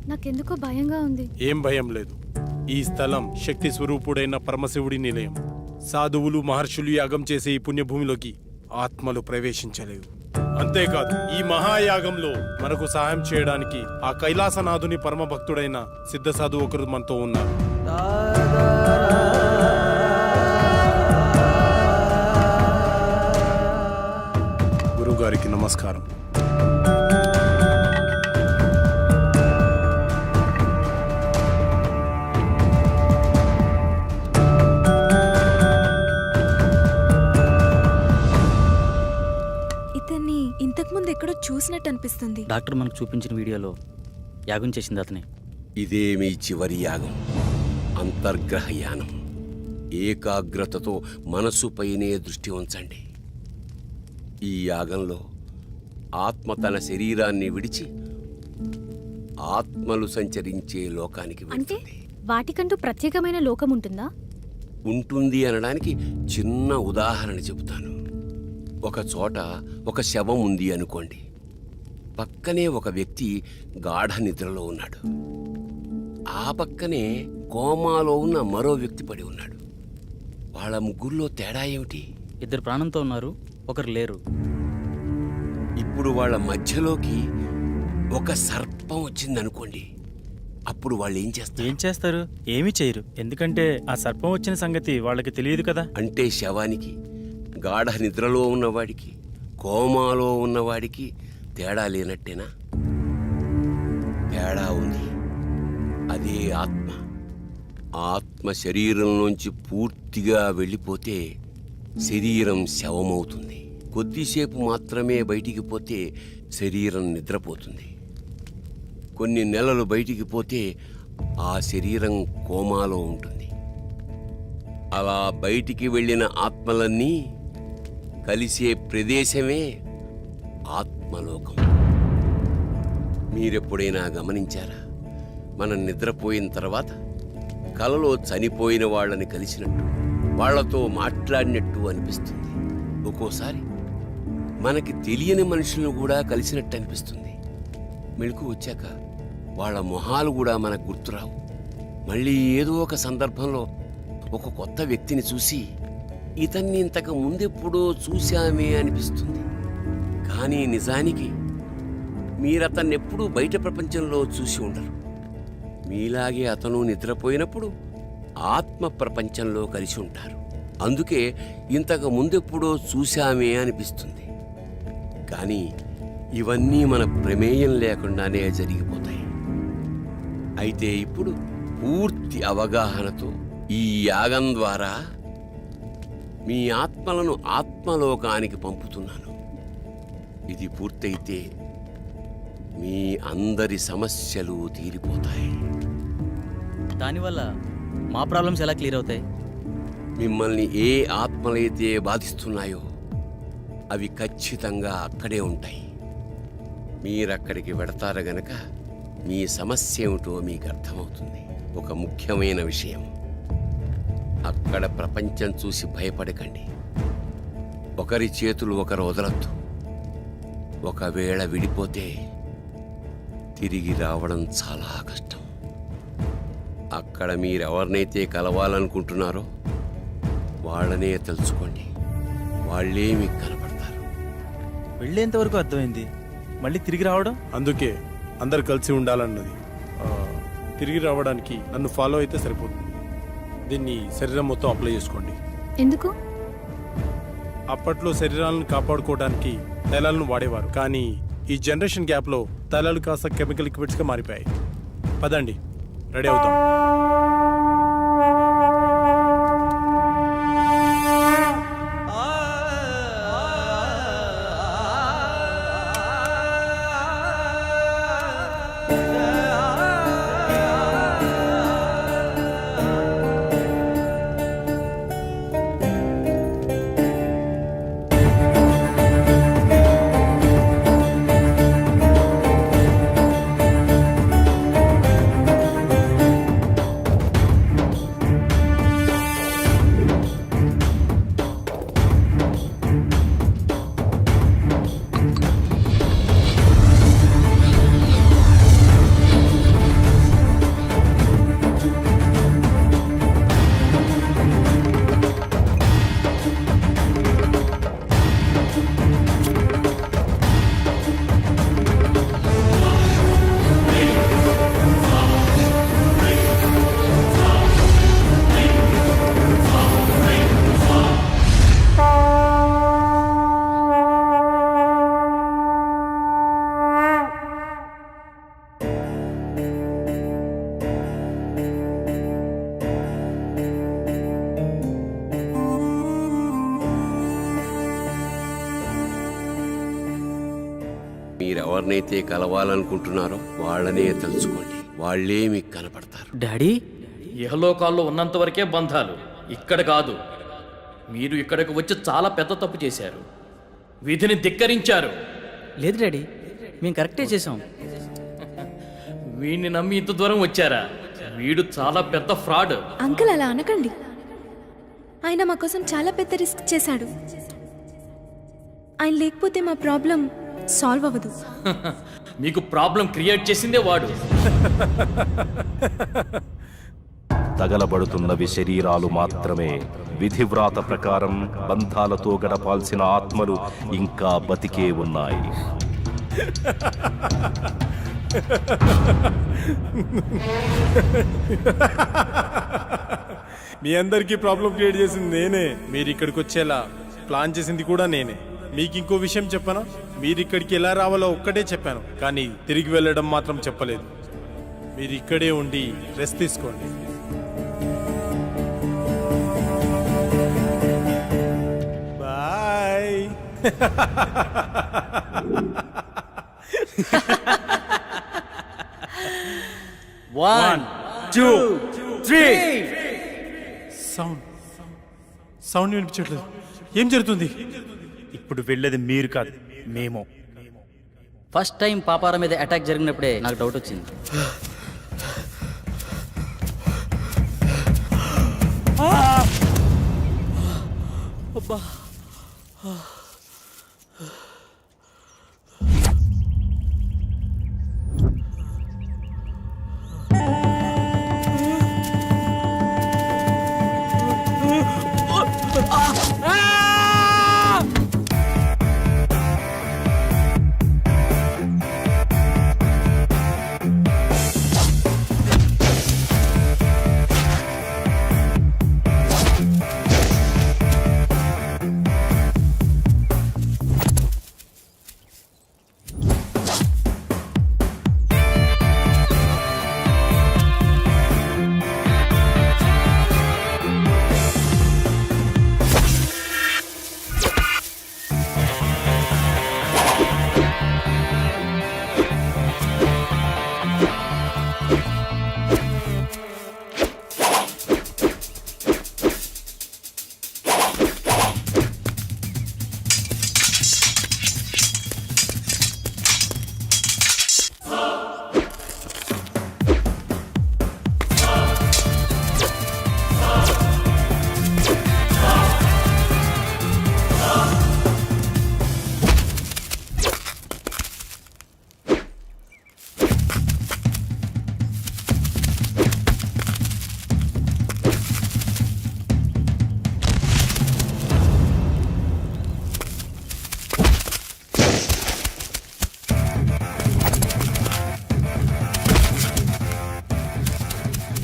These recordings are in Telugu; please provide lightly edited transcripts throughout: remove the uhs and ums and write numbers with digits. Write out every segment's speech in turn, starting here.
నాకెందుకో భయంగా ఉంది. ఏం భయం లేదు. ఈ స్థలం శక్తి స్వరూపుడైన పరమశివుడి నిలయం. సాధువులు మహర్షులు యాగం చేసే ఈ పుణ్యభూమిలోకి ఆత్మలు ప్రవేశించలేవు. అంతేకాదు ఈ మహాయాగంలో మనకు సహాయం చేయడానికి ఆ కైలాసనాథుని పరమ భక్తుడైన సిద్ధ సాధువు ఒకరు మనతో ఉన్నారు. గురువుగారికి నమస్కారం. ఇతన్ని ఇంతకుముందు ఎక్కడో చూసినట్టు అనిపిస్తుంది. డాక్టర్ మనకు చూపించిన వీడియోలో యాగం చేసింది అతనే. ఇదే మీ చివరి యాగం, అంతర్గ్రహ యానం. ఏకాగ్రతతో మనసుపైనే దృష్టి ఉంచండి. ఈ యాగంలో ఆత్మ తన శరీరాన్ని విడిచి ఆత్మలు సంచరించే లోకానికి అంటే వెళ్తుంది. వాటికంటూ ప్రత్యేకమైన లోకం ఉంటుందా? ఉంటుంది అనడానికి చిన్న ఉదాహరణ చెబుతాను. ఒక చోట ఒక శవం ఉంది అనుకోండి. పక్కనే ఒక వ్యక్తి గాఢ నిద్రలో ఉన్నాడు. ఆ పక్కనే కోమాలో ఉన్న మరో వ్యక్తి పడి ఉన్నాడు. వాళ్ళ ముగ్గురులో తేడా ఏమిటి? ఇద్దరు ప్రాణంతో ఉన్నారు, ఒకరు లేరు. ఇప్పుడు వాళ్ళ మధ్యలోకి ఒక సర్పం వచ్చిందనుకోండి. అప్పుడు వాళ్ళు ఏం చేస్తారు? ఏం చేస్తారు? ఏమీ చేయరు. ఎందుకంటే ఆ సర్పం వచ్చిన సంగతి వాళ్ళకి తెలియదు కదా. అంటే శవానికి, గాఢ నిద్రలో ఉన్నవాడికి, కోమాలో ఉన్నవాడికి తేడా లేనట్టేనా? తేడా ఉంది. అదే ఆత్మ. ఆత్మ శరీరంలోంచి పూర్తిగా వెళ్ళిపోతే శరీరం శవమవుతుంది. కొద్దిసేపు మాత్రమే బయటికి పోతే శరీరం నిద్రపోతుంది. కొన్ని నెలలు బయటికి పోతే ఆ శరీరం కోమాలో ఉంటుంది. అలా బయటికి వెళ్ళిన ఆత్మలన్నీ కలిసే ప్రదేశమే ఆత్మలోకం. మీరెప్పుడైనా గమనించారా? మనం నిద్రపోయిన తర్వాత కలలో చనిపోయిన వాళ్ళని కలిసినట్టు, వాళ్లతో మాట్లాడినట్టు అనిపిస్తుంది. ఒక్కోసారి మనకి తెలియని మనుషులను కూడా కలిసినట్టు అనిపిస్తుంది. మెలకు వచ్చాక వాళ్ళ మొహాలు కూడా మనకు గుర్తురావు. మళ్ళీ ఏదో ఒక సందర్భంలో ఒక కొత్త వ్యక్తిని చూసి ఇతన్ని ఇంతకు ముందెప్పుడో చూశామే అనిపిస్తుంది. కానీ నిజానికి మీరతన్నెప్పుడూ బయట ప్రపంచంలో చూసి ఉండరు. మీలాగే అతను నిద్రపోయినప్పుడు ఆత్మ ప్రపంచంలో కలిసి ఉంటారు. అందుకే ఇంతకు ముందెప్పుడో చూశామే అనిపిస్తుంది. కానీ ఇవన్నీ మన ప్రమేయం లేకుండానే జరిగిపోతాయి. అయితే ఇప్పుడు పూర్తి అవగాహనతో ఈ యాగం ద్వారా మీ ఆత్మలను ఆత్మలోకానికి పంపుతున్నాను. ఇది పూర్తయితే మీ అందరి సమస్యలు తీరిపోతాయి. దానివల్ల మా ప్రాబ్లమ్స్ ఎలా క్లియర్ అవుతాయి? మిమ్మల్ని ఏ ఆత్మలైతే బాధిస్తున్నాయో అవి ఖచ్చితంగా అక్కడే ఉంటాయి. మీరక్కడికి వెడతారు గనక మీ సమస్య ఏమిటో మీకు అర్థమవుతుంది. ఒక ముఖ్యమైన విషయం, అక్కడ ప్రపంచం చూసి భయపడకండి. ఒకరి చేతులు ఒకరు వదలొద్దు. ఒకవేళ విడిపోతే తిరిగి రావడం చాలా కష్టం. అక్కడ మీరెవరినైతే కలవాలనుకుంటున్నారో వాళ్ళనే తలుచుకోండి. వాళ్ళే మీకు కనపడతారు. వెళ్ళేంత వరకు అర్థమైంది, మళ్ళీ తిరిగి రావడం? అందుకే అందరు కలిసి ఉండాలన్నది. తిరిగి రావడానికి నన్ను ఫాలో అయితే సరిపోతుంది. దీన్ని శరీరం మొత్తం అప్లై చేసుకోండి. ఎందుకు? అప్పట్లో శరీరాలను కాపాడుకోవడానికి తైలాలను వాడేవారు. కానీ ఈ జనరేషన్ గ్యాప్లో తైలాలు కాస్త కెమికల్ లిక్విడ్స్గా మారిపోయాయి. పదండి, రెడీ అవుతాం. మీరెవరినైతే కలవాలనుకుంటున్నారో వాళ్ళనే తలుచుకోండి. వాళ్ళే మీకు కనపడతారు. డాడీ ఇహలోకాల్లో ఉన్నంత వరకే బంధాలు, ఇక్కడ కాదు. మీరు ఇక్కడికి వచ్చి చాలా పెద్ద తప్పు చేశారు, విధిని ధిక్కరించారు. లేదు డాడీ, మేము కరెక్టే చేసాం. వీడిని నమ్మి ఇంత దూరం వచ్చారా? వీడు చాలా పెద్ద ఫ్రాడ్. అంకుల్ అలా అనకండి. ఆయన మా కోసం చాలా పెద్ద రిస్క్ చేశాడు. ఆయన లేకపోతే మా ప్రాబ్లం సాల్వ్ అవ్వదు. మీకు ప్రాబ్లం క్రియేట్ చేసిందే వాడు. తగలబడుతున్నవి శరీరాలు మాత్రమే. విధివ్రాత ప్రకారం బంధాలతో గడపాల్సిన ఆత్మలు ఇంకా బతికే ఉన్నాయి. మీ అందరికీ ప్రాబ్లం క్రియేట్ చేసింది నేనే. మీరు ఇక్కడికి వచ్చేలా ప్లాన్ చేసింది కూడా నేనే. మీకు ఇంకో విషయం చెప్పనా? మీరు ఇక్కడికి ఎలా రావాలో ఒక్కటే చెప్పాను, కానీ తిరిగి వెళ్ళడం మాత్రం చెప్పలేదు. మీరు ఇక్కడే ఉండి రెస్ట్ తీసుకోండి. Bye. One, two, three. Sound వినిపించట్లేదు. ఏం జరుగుతుంది? ఇప్పుడు వెళ్ళేది మీరు కాదు, మేము. ఫస్ట్ టైం పాపార మీద అటాక్ జరిగినప్పుడే నాకు డౌట్ వచ్చింది.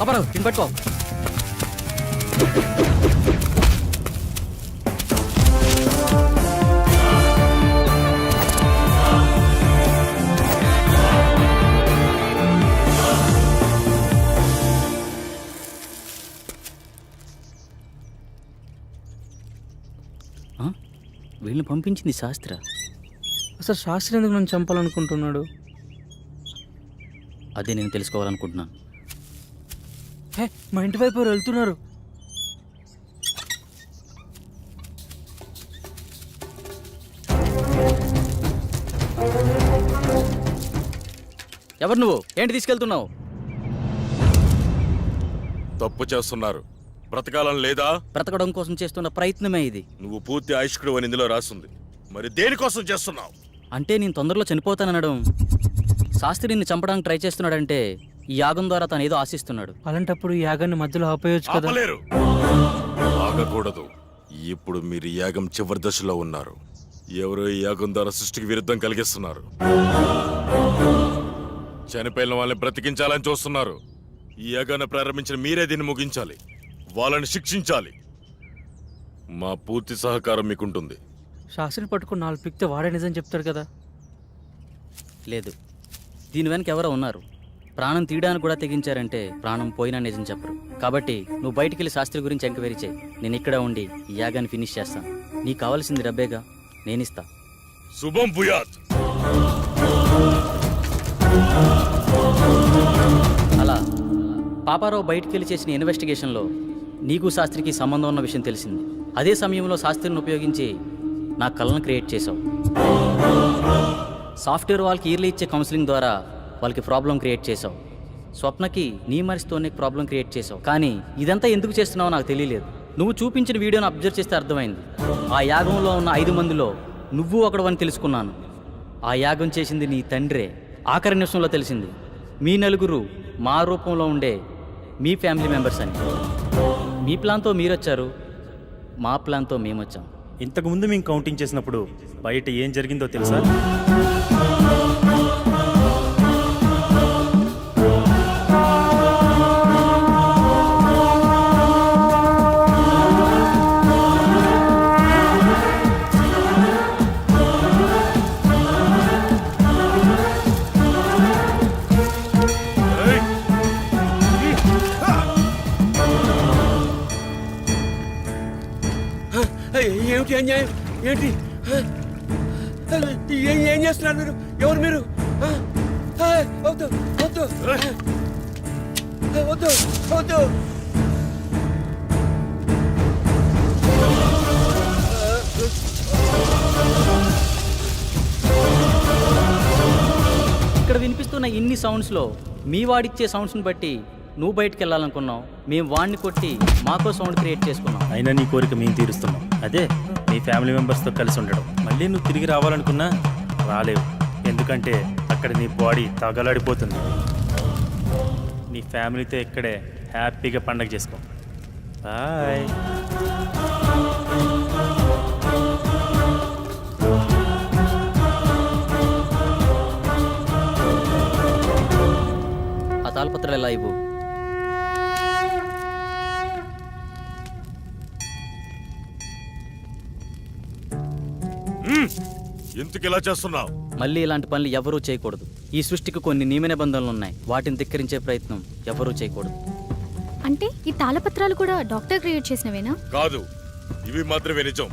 పాపారావు దీన్ని పట్టుకో. వీళ్ళని పంపించింది శాస్త్ర. అసలు శాస్త్రి ఎందుకు నన్ను చంపాలనుకుంటున్నాడు? అదే నేను తెలుసుకోవాలనుకుంటున్నాను. హే, మా ఇంటి వైపు ఎవరు వెళ్తున్నారు. ఎవరు నువ్వు? ఏంటి తీసుకెళ్తున్నావు? తప్పు చేస్తున్నారు. బ్రతకాలని లేదా? బ్రతకడం కోసం చేస్తున్న ప్రయత్నమే ఇది. నువ్వు పూర్తి ఆయుష్కుడు అని ఇందులో రాస్తుంది. మరి దేనికోసం చేస్తున్నావు? అంటే నేను తొందరలో చనిపోతాననడం. శాస్త్రి నిన్ను చంపడానికి ట్రై చేస్తున్నాడంటే ఈ యాగం ద్వారా తను ఏదో ఆశిస్తున్నాడు. అలాంటప్పుడు ఈ యాగాన్ని మధ్యలో ఆపేయొచ్చు కదా. ఆపలేరు. ఆగకూడదు. ఇప్పుడు మీరు ఈ యాగం చివరి దశలో ఉన్నారు. ఎవరో ఈ యాగం ద్వారా సృష్టికి విరుద్ధం కలిగిస్తున్నారు. చనిపోయిన వాళ్ళని బ్రతికించాలని చూస్తున్నారు. ఈ యాగాన్ని ప్రారంభించిన మీరే దీన్ని ముగించాలి. వాళ్ళని శిక్షించాలి. మా పూర్తి సహకారం మీకుంటుంది. శాస్త్రిని పట్టుకుని 4 పిక్తే వాడే నిజం చెప్తాడు కదా. లేదు, దీని వెనక ఎవరో ఉన్నారు. ప్రాణం తీయడానికి కూడా తెగించారంటే ప్రాణం పోయినా నిజం చెప్పరు. కాబట్టి నువ్వు బయటికి వెళ్ళి శాస్త్రి గురించి ఎంక్వైరీ చేయి. నేను ఇక్కడ ఉండి ఈ యాగాన్ని ఫినిష్ చేస్తాను. నీకు కావాల్సింది డబ్బేగా, నేనిస్తా. శుభం భూయాత్. అలా పాపారావు బయటికి వెళ్ళి చేసిన ఇన్వెస్టిగేషన్లో నీకు శాస్త్రికి సంబంధం ఉన్న విషయం తెలిసింది. అదే సమయంలో శాస్త్రిని ఉపయోగించి నా కళ్ళను క్రియేట్ చేసావు. సాఫ్ట్వేర్ వాళ్ళకి ఇయర్లీ ఇచ్చే కౌన్సిలింగ్ ద్వారా వాళ్ళకి ప్రాబ్లం క్రియేట్ చేసావు. స్వప్నకి నీ మనిషితోనే ప్రాబ్లం క్రియేట్ చేసావు. కానీ ఇదంతా ఎందుకు చేస్తున్నావో నాకు తెలియలేదు. నువ్వు చూపించిన వీడియోను అబ్జర్వ్ చేస్తే అర్థమైంది. ఆ యాగంలో ఉన్న 5 మందిలో నువ్వు ఒకడవని తెలుసుకున్నాను. ఆ యాగం చేసింది నీ తండ్రే. ఆఖరి నిమిషంలో తెలిసింది మీ నలుగురు మా రూపంలో ఉండే మీ ఫ్యామిలీ మెంబర్స్ అని. మీ ప్లాన్తో మీరొచ్చారు, మా ప్లాన్తో మేమొచ్చాం. ఇంతకుముందు మేము కౌంటింగ్ చేసినప్పుడు బయట ఏం జరిగిందో తెలుసా? ఏమిటి అన్యాయం? ఏంటి? ఏం చేస్తున్నారు మీరు? ఎవరు మీరు? వద్దు వద్దు వద్దు వద్దు. ఇక్కడ వినిపిస్తున్న ఇన్ని సౌండ్స్లో మీ వాడిచ్చే సౌండ్స్ని బట్టి నువ్వు బయటికి వెళ్ళాలనుకున్నావు, మేము వాడిని కొట్టి మాకో సౌండ్ క్రియేట్ చేసుకున్నాం. అయినా నీ కోరిక మేము తీరుస్తున్నాం. అదే నీ ఫ్యామిలీ మెంబర్స్తో కలిసి ఉండడం. మళ్ళీ నువ్వు తిరిగి రావాలనుకున్నా రాలేవు. ఎందుకంటే అక్కడ నీ బాడీ తగలాడిపోతుంది. నీ ఫ్యామిలీతో ఇక్కడే హ్యాపీగా పండగ చేసుకో. బాయ్. ఆ తాళపత్రాలు ఎలా ఇవ్వు. ఎందుకు ఇలా చేస్తున్నావు? మళ్ళీ ఇలాంటి పనులు ఎవరూ చేయకూడదు. ఈ సృష్టికి కొన్ని నియమ నిబంధనలు ఉన్నాయి. వాటిని ధిక్కరించే ప్రయత్నం ఎవరూ చేయకూడదు. అంటే ఈ తాళపత్రాలు కూడా డాక్టర్ క్రియేట్ చేసినవేనా? కాదు, ఇవి మాత్రమే నిజం.